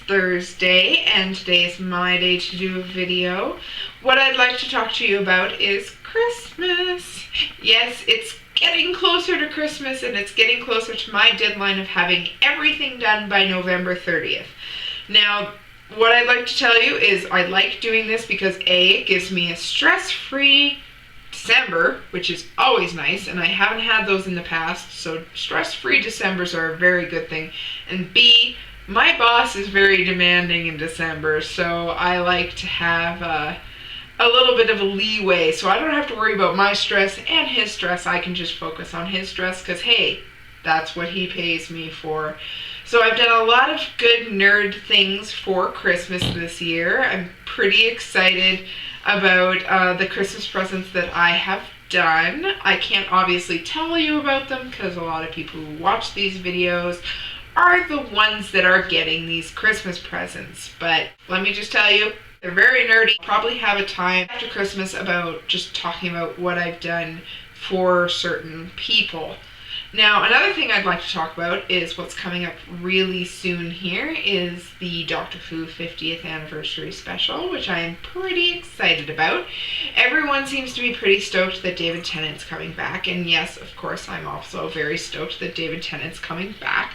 Thursday, and today is my day to do a video. What I'd like to talk to you about is Christmas. Yes, it's getting closer to Christmas, and it's getting closer to my deadline of having everything done by November 30th. Now, what I'd like to tell you is I like doing this because A, it gives me a stress-free December, which is always nice, and I haven't had those in the past, so stress-free Decembers are a very good thing. And B, my boss is very demanding in December, so I like to have a little bit of a leeway, so I don't have to worry about my stress and his stress. I can just focus on his stress because, hey, that's what he pays me for. So I've done a lot of good nerd things for Christmas this year. I'm pretty excited about the Christmas presents that I have done. I can't obviously tell you about them because a lot of people who watch these videos are the ones that are getting these Christmas presents. But let me just tell you, they're very nerdy. Probably have a time after Christmas about just talking about what I've done for certain people. Now, another thing I'd like to talk about is what's coming up really soon here is the Doctor Who 50th anniversary special, which I am pretty excited about. Everyone seems to be pretty stoked that David Tennant's coming back, and yes, of course, I'm also very stoked that David Tennant's coming back.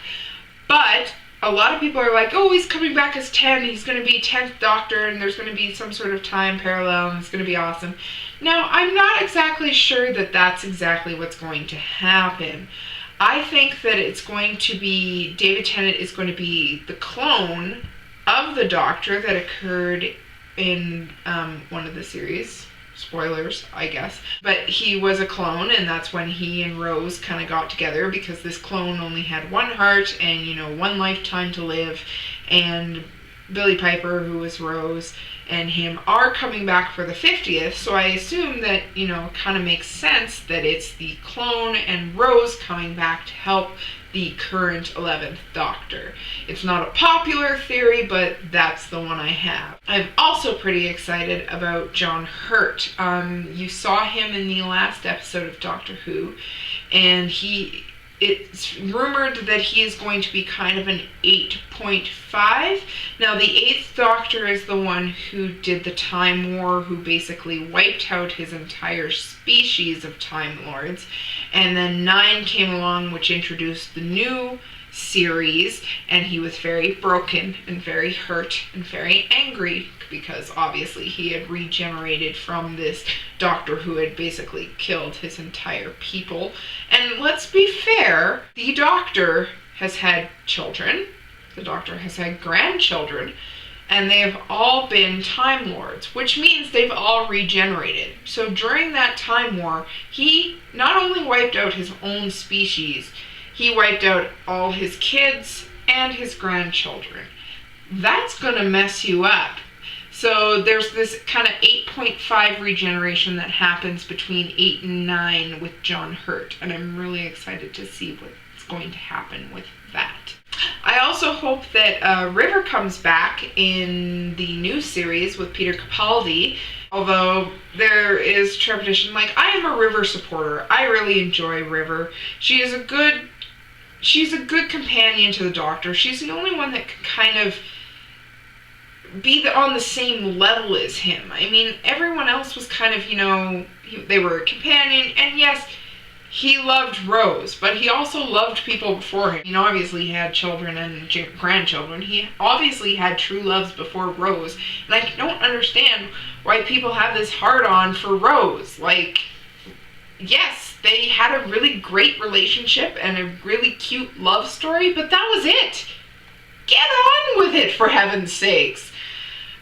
But a lot of people are like, oh, he's coming back as 10, he's going to be 10th Doctor, and there's going to be some sort of time parallel, and it's going to be awesome. Now, I'm not exactly sure that that's exactly what's going to happen. I think that it's going to be, David Tennant is going to be the clone of the Doctor that occurred in one of the series. Spoilers, I guess. But he was a clone, and that's when he and Rose kind of got together because this clone only had one heart and, you know, one lifetime to live. And Billie Piper, who was Rose, and him are coming back for the 50th, so I assume that, you know, kind of makes sense that it's the clone and Rose coming back to help the current 11th Doctor. It's not a popular theory, but that's the one I have. I'm also pretty excited about John Hurt. You saw him in the last episode of Doctor Who, and it's rumored that he is going to be kind of an 8.5. Now, the 8th Doctor is the one who did the Time War, who basically wiped out his entire species of Time Lords. And then 9 came along, which introduced the new series, and he was very broken and very hurt and very angry because obviously he had regenerated from this Doctor who had basically killed his entire people. And let's be fair, the Doctor has had children, the Doctor has had grandchildren, and they have all been Time Lords, which means they've all regenerated. So during that Time War, he not only wiped out his own species, he wiped out all his kids and his grandchildren. That's gonna mess you up. So there's this kind of 8.5 regeneration that happens between 8 and 9 with John Hurt, and I'm really excited to see what's going to happen with that. I also hope that River comes back in the new series with Peter Capaldi, although there is trepidation. Like, I am a River supporter. I really enjoy River. She's a good companion to the Doctor. She's the only one that can kind of be on the same level as him. I mean, everyone else was kind of, you know, they were a companion, and yes, he loved Rose, but he also loved people before him. You know, obviously he had children and grandchildren. He obviously had true loves before Rose, and I don't understand why people have this hard-on for Rose. Like, yes, they had a really great relationship and a really cute love story, but that was it. Get on with it, for heaven's sakes.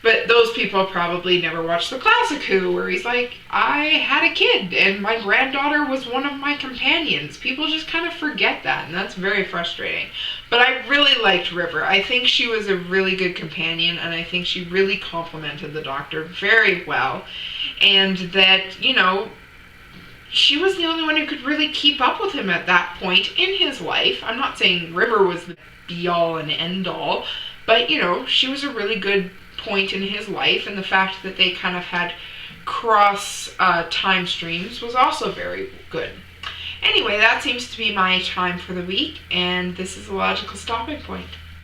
But those people probably never watched the classic Who, where he's like, I had a kid and my granddaughter was one of my companions. People just kind of forget that, and that's very frustrating. But I really liked River. I think she was a really good companion, and I think she really complimented the Doctor very well. And that, you know, she was the only one who could really keep up with him at that point in his life. I'm not saying River was the be-all and end-all, but, you know, she was a really good point in his life, and the fact that they kind of had cross time streams was also very good. Anyway, that seems to be my time for the week, and this is a logical stopping point.